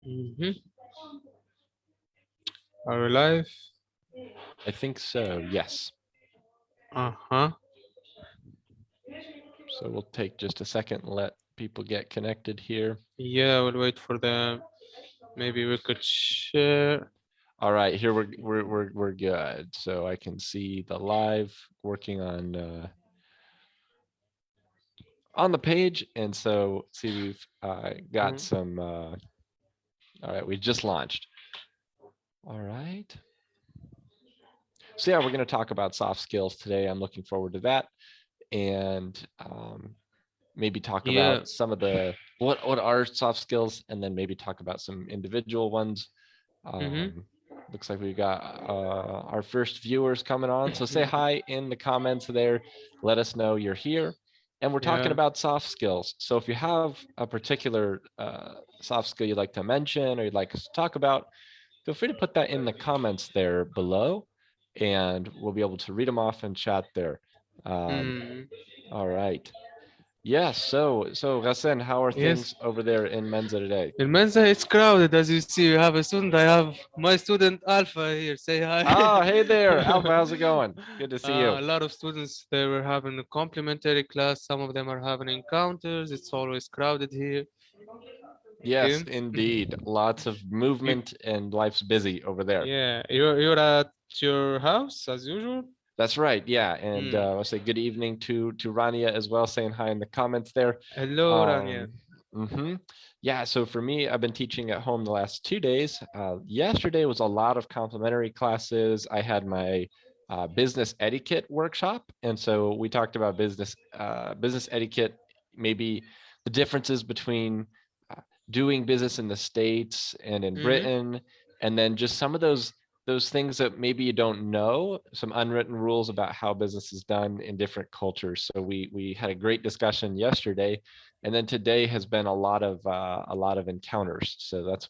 Mm-hmm. Are we live? I think so, yes. Uh-huh. So we'll take just a second and let people get connected here. Yeah, we'll wait for them. Maybe we could share. All right, here we're good. So I can see the live working on the page, and so see we've got some. All right, we just launched. All right. So yeah, we're going to talk about soft skills today. I'm looking forward to that, and maybe talk Yeah. about some of the what are soft skills, and then maybe talk about some individual ones. Looks like we've got our first viewers coming on. So say hi in the comments there. Let us know you're here. And we're talking Yeah. about soft skills. So if you have a particular soft skill you'd like to mention or you'd like us to talk about, feel free to put that in the comments there below, and we'll be able to read them off and chat there. All right. Yes. So Ghassan, how are Yes. things over there in Menzah today? In Menzah, it's crowded, as you see. You have a student. I have my student Alpha here. Say hi. Oh, hey there, Alpha. How's it going? Good to see you. A lot of students, they were having a complimentary class. Some of them are having encounters. It's always crowded here. Yes, Okay. indeed. Lots of You, movement and life's busy over there. yeah, you're at your house as usual. That's right. Yeah. And I'll say good evening to Rania as well, saying hi in the comments there. Hello, Rania. Yeah. So for me, I've been teaching at home the last 2 days. Yesterday was a lot of complimentary classes. I had my business etiquette workshop. And so we talked about business etiquette, maybe the differences between doing business in the States and in Britain, and then just some of those things that maybe you don't know, some unwritten rules about how business is done in different cultures. So we had a great discussion yesterday, and then today has been a lot of encounters. So that's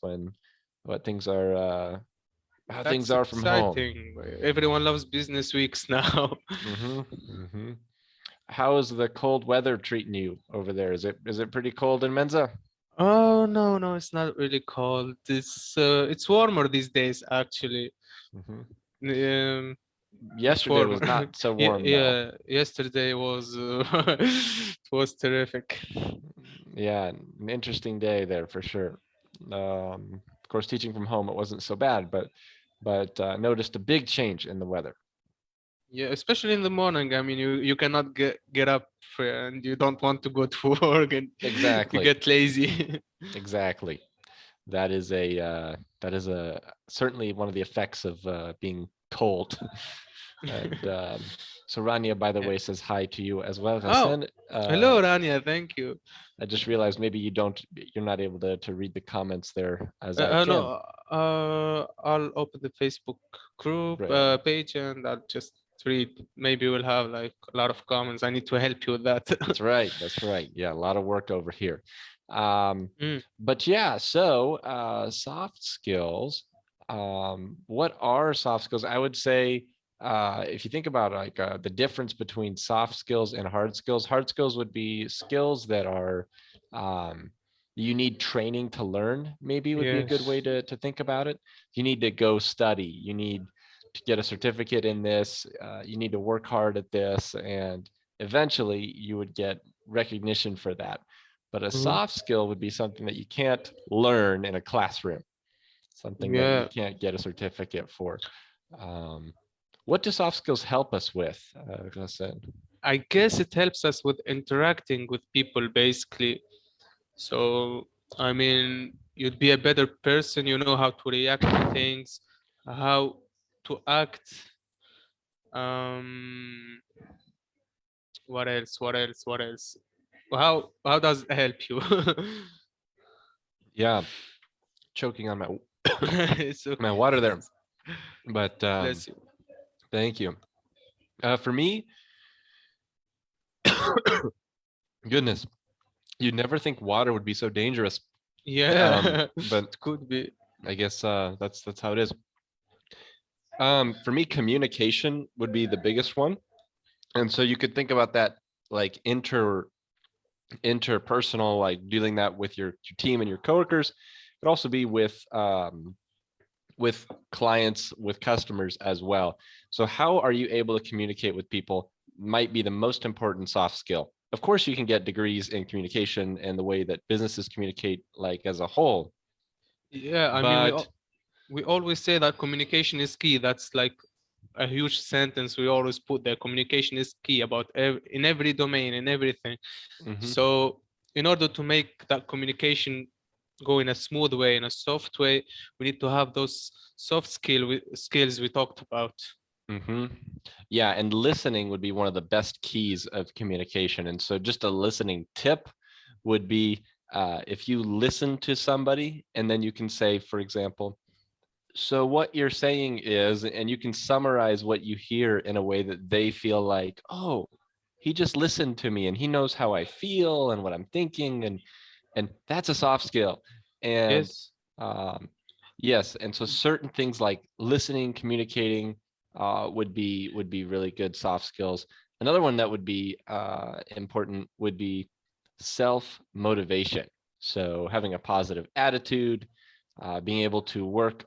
what things are how That's things are from home. exciting. Everyone loves business weeks now. How is the cold weather treating you over there? Is it pretty cold in Menzah? Oh no, it's not really cold. It's warmer these days actually. Yesterday was not so warm though. Yesterday was it was terrific. Yeah, an interesting day there for sure. Of course, teaching from home, it wasn't so bad, but noticed a big change in the weather. Yeah, especially in the morning. I mean, you cannot get up and you don't want to go to work and Exactly. you get lazy. Exactly. That is a certainly one of the effects of being cold. And so Rania, by the way, says hi to you as well. Oh, hello, Rania. Thank you. I just realized maybe you're not able to read the comments there as I can. No, I'll open the Facebook group page and I'll just read. Maybe we'll have like a lot of comments. I need to help you with that. That's right. That's right. Yeah, a lot of work over here. But yeah, so soft skills. What are soft skills? I would say if you think about like the difference between soft skills and hard skills would be skills that are you need training to learn, maybe would be a good way to think about it. You need to go study. You need to get a certificate in this. You need to work hard at this, and eventually you would get recognition for that. But a soft skill would be something that you can't learn in a classroom, something that you can't get a certificate for. What do soft skills help us with, Ghassan? I guess it helps us with interacting with people, basically. So, I mean, you'd be a better person. You know how to react to things, how to act. What else? How does it help you? Yeah, choking on my It's okay. my water there, but Bless you. thank you. For me, goodness, you'd never think water would be so dangerous. Yeah, but it could be. I guess that's how it is. For me, communication would be the biggest one, and so you could think about that like interpersonal, like dealing that with your team and your coworkers, could also be with clients, with customers as well. So how are you able to communicate with people might be the most important soft skill. Of course, you can get degrees in communication and the way that businesses communicate like as a whole, Yeah, I mean, but we always say that communication is key. That's like a huge sentence we always put there. Communication is key about in every domain, in everything. mhm. So in order to make that communication go in a smooth way, in a soft way, we need to have those soft skills we talked about. Yeah, and listening would be one of the best keys of communication. And so just a listening tip would be if you listen to somebody and then you can say, for example, so what you're saying is, and you can summarize what you hear in a way that they feel like, oh, he just listened to me and he knows how I feel and what I'm thinking. And that's a soft skill. And Yes. um, yes, and so certain things like listening, communicating would be really good soft skills. Another one that would be important would be self-motivation. So having a positive attitude, being able to work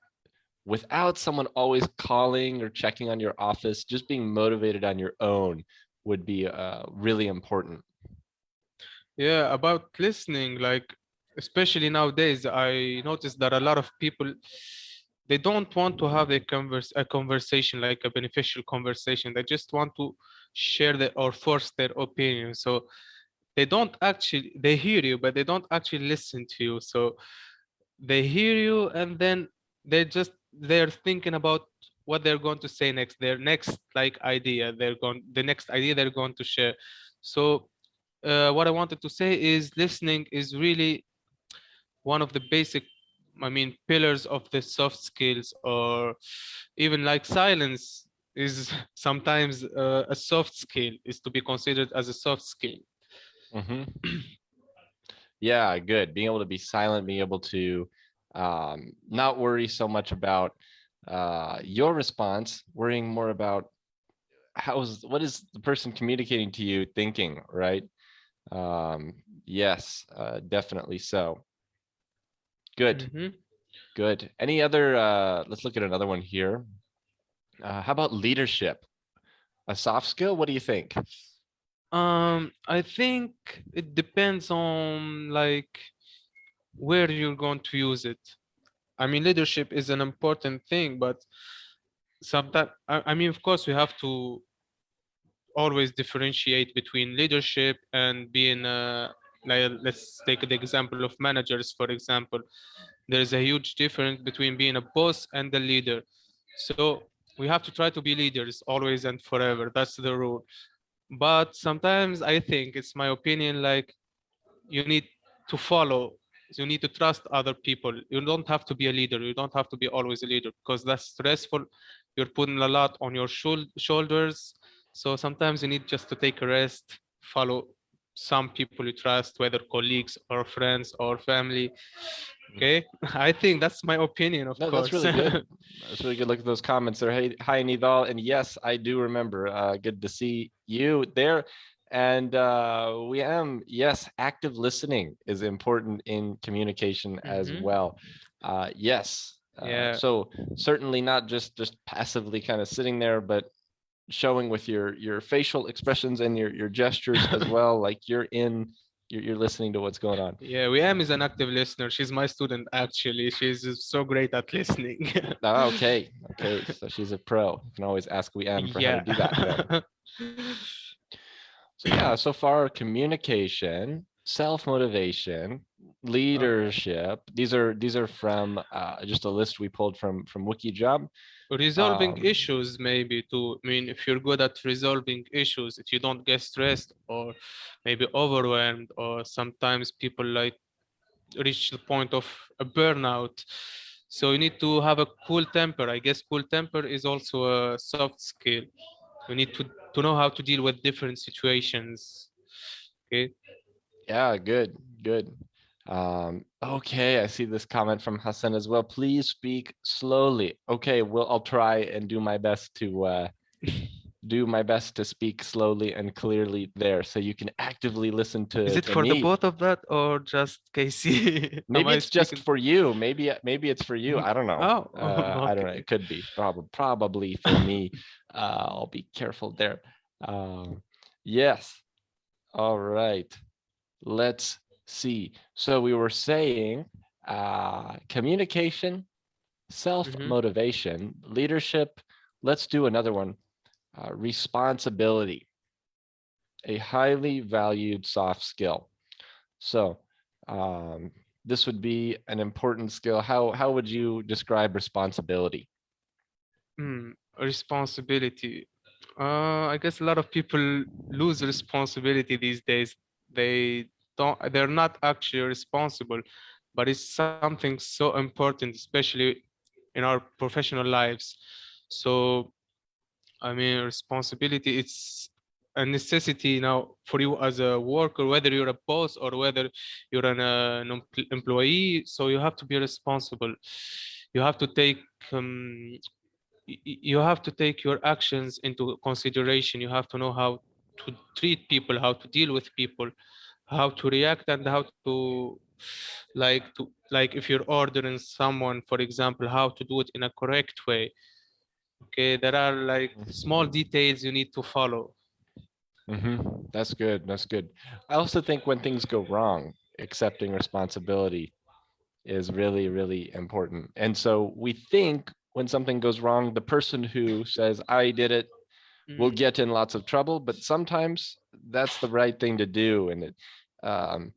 without someone always calling or checking on your office, just being motivated on your own would be really important. Yeah, about listening, like especially nowadays, I noticed that a lot of people, they don't want to have a conversation, like a beneficial conversation. They just want to share or force their opinion. So they hear you, but they don't actually listen to you. So they hear you, and then they're thinking about what they're going to say next, their next like idea, the next idea they're going to share. So what I wanted to say is listening is really one of the basic, I mean, pillars of the soft skills, or even like silence is sometimes a soft skill, is to be considered as a soft skill. Hmm. Yeah, good. Being able to be silent, being able to not worry so much about your response, worrying more about what is the person communicating to you thinking, right? Um, yes, definitely so. Good, Hmm. good. Any other, let's look at another one here. How about leadership? A soft skill? What do you think? I think it depends on like where you're going to use it. I mean, leadership is an important thing, but sometimes, I mean, of course, we have to always differentiate between leadership and being like, let's take the example of managers, for example. There's a huge difference between being a boss and a leader. So we have to try to be leaders always and forever. That's the rule. But sometimes I think, it's my opinion, like you need to follow, you need to trust other people. You don't have to be a leader, you don't have to be always a leader, because that's stressful. You're putting a lot on your shoulders. So sometimes you need just to take a rest, follow some people you trust, whether colleagues or friends or family. Okay. I think that's my opinion, of No, that's course. really good. That's really good. Look at those comments there. Hey, hi, Nidal. And yes, I do remember. Good to see you there. And yes, active listening is important in communication as Hmm. well. Yes. Yeah. So certainly not just passively kind of sitting there, but showing with your facial expressions and your gestures as well, like you're listening to what's going on. Yeah, Wiam is an active listener. She's my student, actually. She's so great at listening. Oh, okay, so she's a pro. You can always ask WM for how to Yeah. do that then. So yeah, so far communication, self-motivation, Uh, leadership. These are from just a list we pulled from WikiJob. Resolving Um, issues, maybe too. I mean, if you're good at resolving issues, if you don't get stressed or maybe overwhelmed, or sometimes people like reach the point of a burnout. So you need to have a cool temper. I guess cool temper is also a soft skill. You need to know how to deal with different situations. Okay. yeah, good. Okay, I see this comment from Hassan as well. Please speak slowly. Okay, well, I'll try and do my best do my best to speak slowly and clearly there, so you can actively listen Is it to for the me. both of that or just Casey? Am Maybe I it's just speaking? for you. Maybe it's for you. I don't know. Oh, I don't know. okay. It could be probably for me. I'll be careful there. Yes. All right. Let's see. So we were saying communication, Mm-hmm. self-motivation, leadership. Let's do another one. Responsibility, a highly valued soft skill. So um, this would be an important skill. How would you describe responsibility? Responsibility. I guess a lot of people lose responsibility these days. They they're not actually responsible, but it's something so important, especially in our professional lives. So, I mean, responsibility, it's a necessity now for you as a worker, whether you're a boss or whether you're an employee. So you have to be responsible. You have to take um, you have to take your actions into consideration. You have to know how to treat people, how to deal with people, how to react, and how to like if you're ordering someone, for example, how to do it in a correct way. Okay, there are like small details you need to follow. That's good. That's good. I also think when things go wrong, accepting responsibility is really, really important. And so we think when something goes wrong, the person who says, I did it, will Mm, get in lots of trouble, but sometimes that's the right thing to do. And um,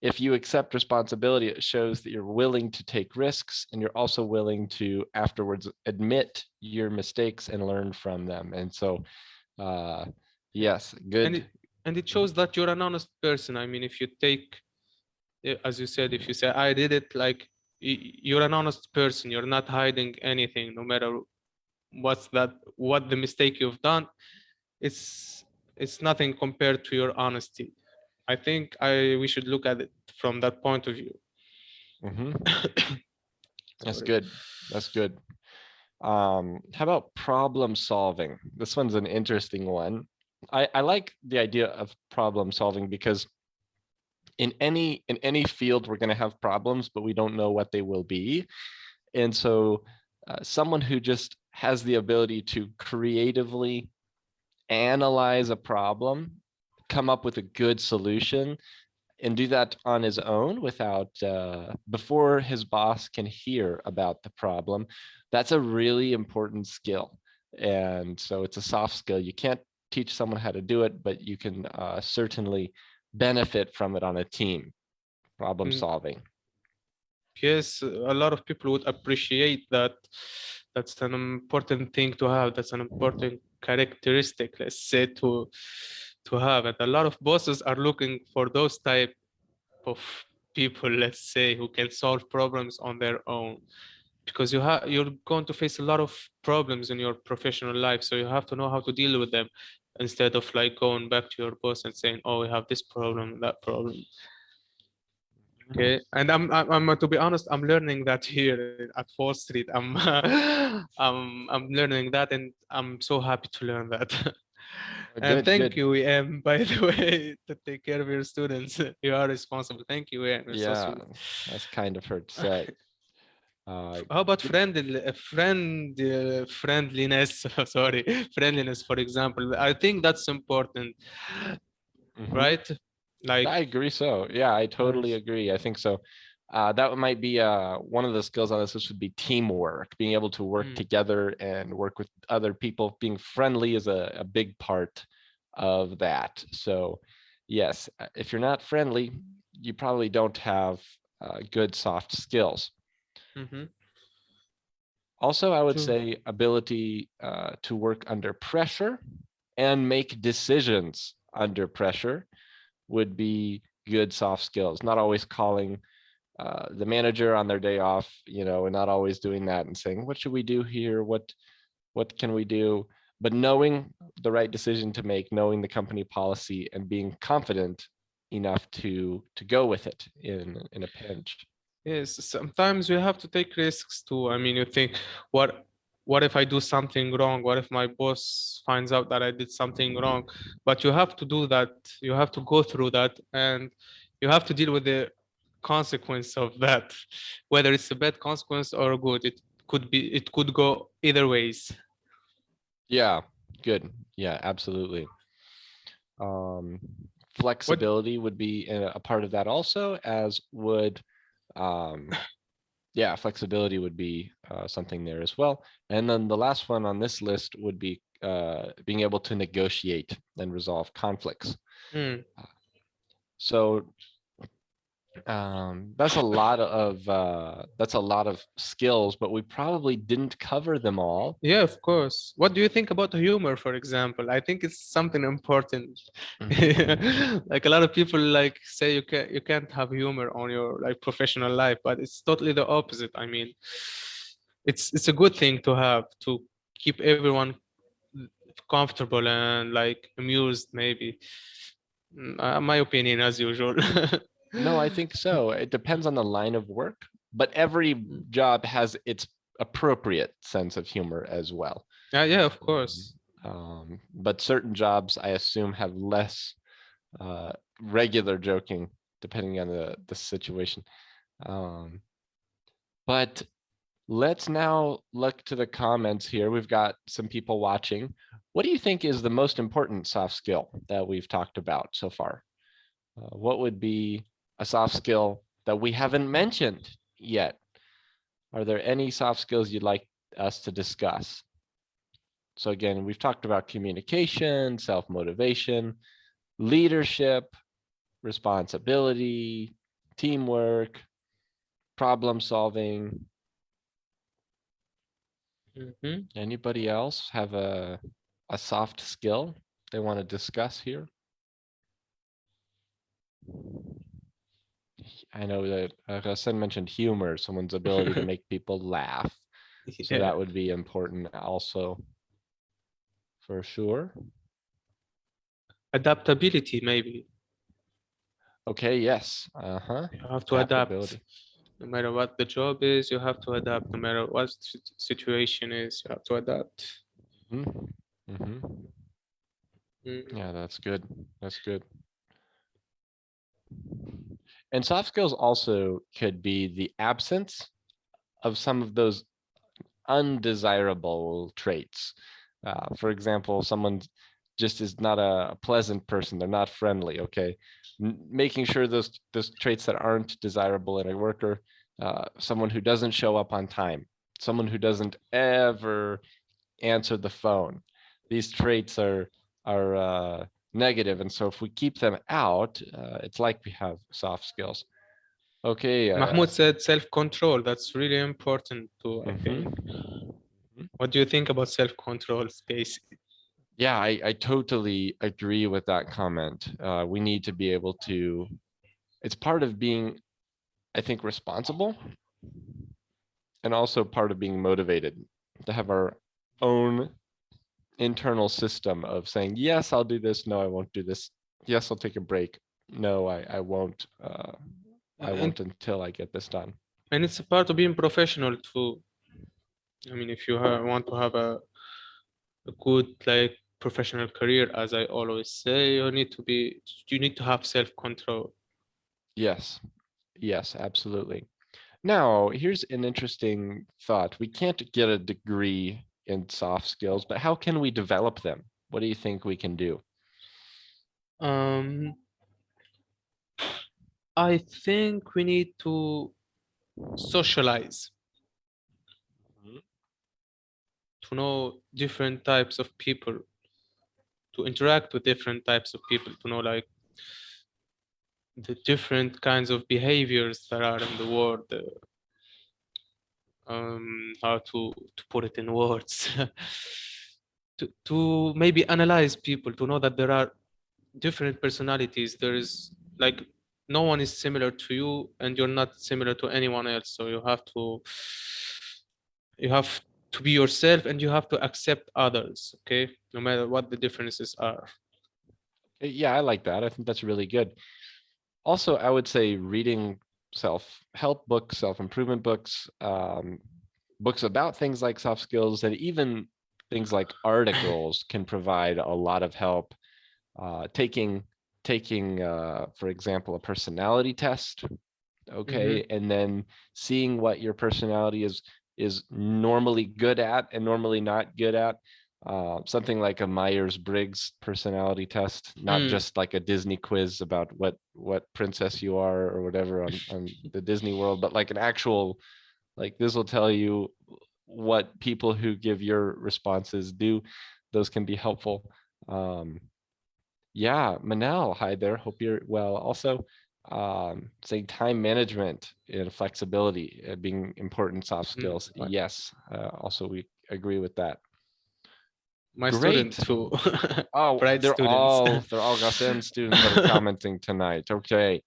if you accept responsibility, it shows that you're willing to take risks and you're also willing to afterwards admit your mistakes and learn from them. And so, uh, yes, and good. it shows that you're an honest person. I mean, if you take, as you said, if you say I did it, like you're an honest person. You're not hiding anything, no matter what the mistake you've done. it's it's nothing compared to your honesty. I think we should look at it from that point of view. Mhm. That's Sorry. good. That's good. How about problem solving? This one's an interesting one. I like the idea of problem solving because in any field we're going to have problems, but we don't know what they will be. And so someone who just has the ability to creatively analyze a problem, come up with a good solution, and do that on his own without before his boss can hear about the problem, that's a really important skill. And so it's a soft skill. You can't teach someone how to do it, but you can certainly benefit from it on a team. Problem Mm, solving. yes, a lot of people would appreciate that. That's an important thing to have. That's an important characteristic, let's say, to have. And a lot of bosses are looking for those type of people, let's say, who can solve problems on their own, because you're going to face a lot of problems in your professional life, so you have to know how to deal with them instead of like going back to your boss and saying, oh, we have this problem, that problem. Okay, and I'm to be honest, I'm learning that here at Wall Street. I'm learning that, and I'm so happy to learn that. And Good, thank good. you, em, by the way, to take care of your students. You are responsible. Thank you, em. You're so Yeah, sweet. that's kind of her to say. Uh, How about good. friendliness? Sorry, friendliness, for example. I think that's important, Mhm. right? Like, I agree. So yeah, I totally yes. agree. I think so. That might be one of the skills on this. This would be teamwork, being able to work Mm, together and work with other people. Being friendly is a big part of that. So yes, if you're not friendly, you probably don't have good soft skills. mm-hmm. Also, I would True. say ability to work under pressure and make decisions under pressure would be good soft skills. Not always calling the manager on their day off, and not always doing that and saying, "What should we do here? What can we do?" But knowing the right decision to make, knowing the company policy, and being confident enough to go with it in a pinch. Yes, sometimes we have to take risks too. I mean, you think, what? what if I do something wrong? What if my boss finds out that I did something wrong? But you have to do that. You have to go through that, and you have to deal with the consequence of that, whether it's a bad consequence or a good. It could go either ways. Yeah, good. Yeah, absolutely. Um, What? flexibility would be a part of that also, as would, um, yeah, flexibility would be something there as well. And then the last one on this list would be being able to negotiate and resolve conflicts. Hmm. So that's a lot of skills, but we probably didn't cover them all. Yeah, of course. What do you think about humor, for example? I think it's something important. Mhm. Like a lot of people like say you can't have humor on your like professional life, but it's totally the opposite. I mean, it's a good thing to have to keep everyone comfortable and like amused, maybe. My opinion, as usual. No, I think so. It depends on the line of work, but every job has its appropriate sense of humor as well. Yeah, yeah, of course. But certain jobs, I assume, have less regular joking, depending on the situation. Um, but let's now look to the comments here. We've got some people watching. What do you think is the most important soft skill that we've talked about so far? What would be a soft skill that we haven't mentioned yet? Are there any soft skills you'd like us to discuss? So again, we've talked about communication, self-motivation, leadership, responsibility, teamwork, problem solving. Mhm. Anybody else have a soft skill they want to discuss here? I know that Hassan mentioned humor, someone's ability to make people laugh. So Yeah. that would be important also, for sure. Adaptability, maybe. Okay, yes. Uh-huh. You have to adapt. Adaptability. No matter what the job is, you have to adapt. No matter what situation is, you have to adapt. Mm-hmm. Mm-hmm. Mm. Yeah, that's good. That's good. And soft skills also could be the absence of some of those undesirable traits. For example, someone just is not a pleasant person. They're not friendly. Okay, making sure those traits that aren't desirable in a worker, someone who doesn't show up on time, someone who doesn't ever answer the phone. These traits are negative, and so if we keep them out, it's like we have soft skills. Okay. Mahmoud said self-control. That's really important too, I Mhm. think. What do you think about self-control, Space? Yeah, I totally agree with that comment. We need to be able to, it's part of being, I think, responsible, and also part of being motivated to have our own internal system of saying, yes, I'll do this. No, I won't do this. Yes, I'll take a break. No, I won't. I And won't until I get this done. and it's a part of being professional too. I mean, if you want to have a good like professional career, as I always say, you need to have self-control. Yes, yes, absolutely. Now, here's an interesting thought. We can't get a degree in soft skills, but how can we develop them? What do you think we can do? Um, I think we need to socialize, to know different types of people, to interact with different types of people, to know like the different kinds of behaviors that are in the world. How to put it in words? To maybe analyze people, to know that there are different personalities. There is like no one is similar to you, and you're not similar to anyone else. So you have to be yourself, and you have to accept others. Okay, no matter what the differences are. Yeah, I like that. I think that's really good. Also, I would say reading self-help books, self-improvement books, books about things like soft skills, and even things like articles can provide a lot of help. Taking, for example, a personality test, okay, and then seeing what your personality is normally good at and normally not good at. Something like a Myers-Briggs personality test, not just like a Disney quiz about what princess you are or whatever on the Disney World, but like an actual, like this will tell you what people who give your responses do. Those can be helpful. Yeah, Manel, hi there. Hope you're well. Also, saying time management and flexibility being important soft skills. Yes, also we agree with that. My Great. student too. Oh, Bright they're students. all Ghazela students that are commenting tonight. Okay.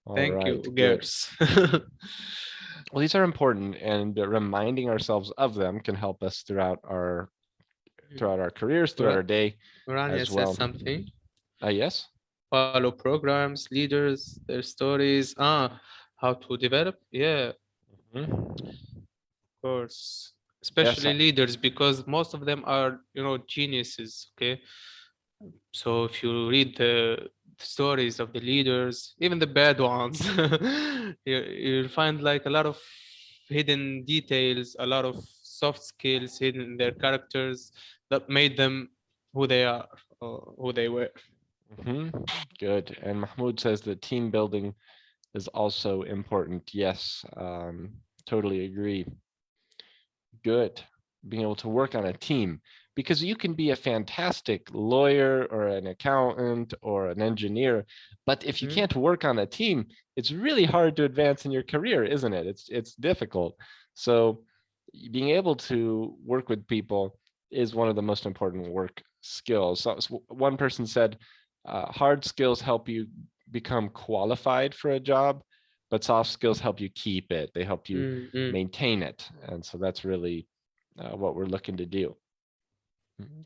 All Thank you, right, good. girls. Well, these are important, and reminding ourselves of them can help us throughout our careers, throughout our day Rania as says well. something. Yes. Follow programs, leaders, their stories. How to develop? Yeah, of course. Especially Yes. leaders, because most of them are, geniuses. Okay, so if you read the stories of the leaders, even the bad ones, you'll find like a lot of hidden details, a lot of soft skills hidden in their characters that made them who they are or who they were. Good. And Mahmoud says that team building is also important. Yes, totally agree. Good. Being able to work on a team, because you can be a fantastic lawyer or an accountant or an engineer, but if you can't work on a team, it's really hard to advance in your career, isn't it? It's difficult. So being able to work with people is one of the most important work skills. So one person said, hard skills help you become qualified for a job, but soft skills help you keep it. They help you maintain it. And so that's really what we're looking to do.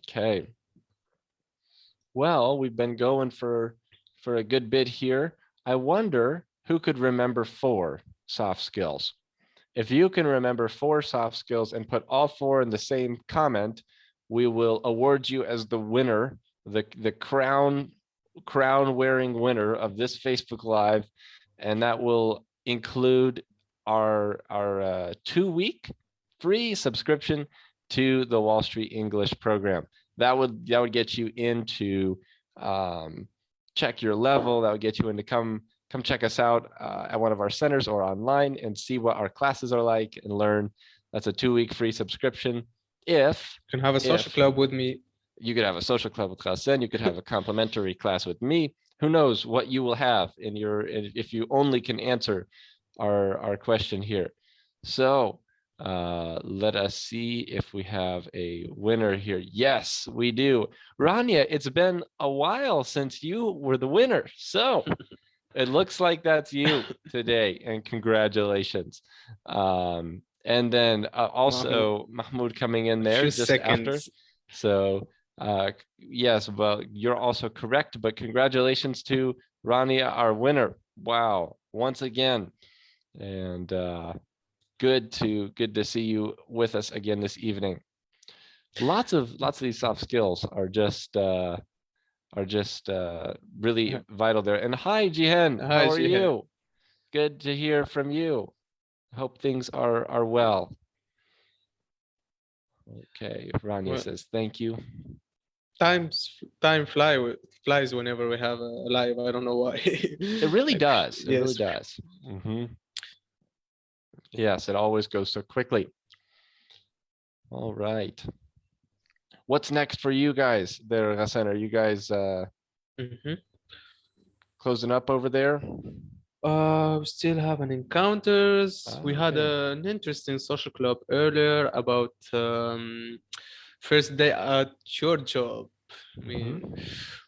Okay. Well, we've been going for a good bit here. I wonder who could remember 4 soft skills. If you can remember 4 soft skills and put all 4 in the same comment, we will award you as the winner, the crown wearing winner of this Facebook Live, and that will include our 2-week free subscription to the Wall Street English program. That would get you into check your level. That would get you into come check us out at one of our centers or online and see what our classes are like and learn. That's a 2-week free subscription. If you can have a social club with me. You could have a social club with Ghazela, you could have a complimentary class with me. Who knows what you will have in your, if you only can answer our question here. So let us see if we have a winner here. Yes, we do. Rania, it's been a while since you were the winner. So it looks like that's you today, and congratulations. And then also Mahmoud coming in there just after. So yes, well, you're also correct, but congratulations to Rania, our winner. Wow, once again. And good to see you with us again this evening. Lots of these soft skills are just really vital there. And hi, Jihen, how are you? Good to hear from you. Hope things are well. Okay, Rania says thank you. Time flies whenever we have a live. I don't know why. It really does. It really does. Yes, it always goes so quickly. All right. What's next for you guys there, Ghazela? Are you guys closing up over there? We still have an encounters. We had an interesting social club earlier about first day at your job.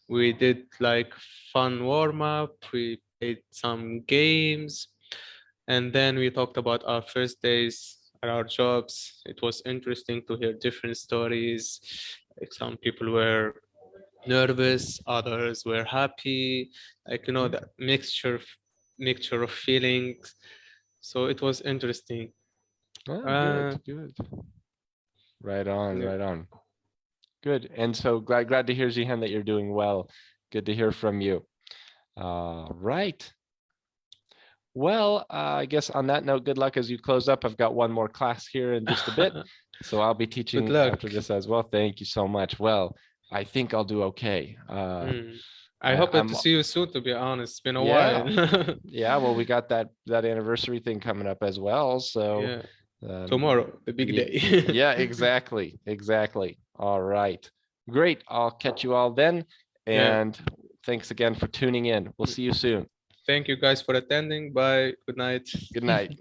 We did like fun warm up. We played some games, and then we talked about our first days at our jobs. It was interesting to hear different stories. Like some people were nervous, others were happy. Like that mixture of feelings. So it was interesting. Oh, Uh, good. Right on, yeah. right on. Good. And so glad to hear, Zihan, that you're doing well. Good to hear from you. Right. Well, I guess on that note, good luck as you close up. I've got one more class here in just a bit, so I'll be Good teaching luck. after this as well. Thank you so much. Well, I think I'll do okay. Mm. I hope I'm to see you soon, to be honest. It's been a yeah, while. yeah. Well, we got that anniversary thing coming up as well. So, Yeah. um, Tomorrow, the big day. yeah, exactly. All right, great. I'll catch you all then, Yeah. and thanks again for tuning in. We'll see you soon. Thank you guys for attending. Bye. Good night. Good night.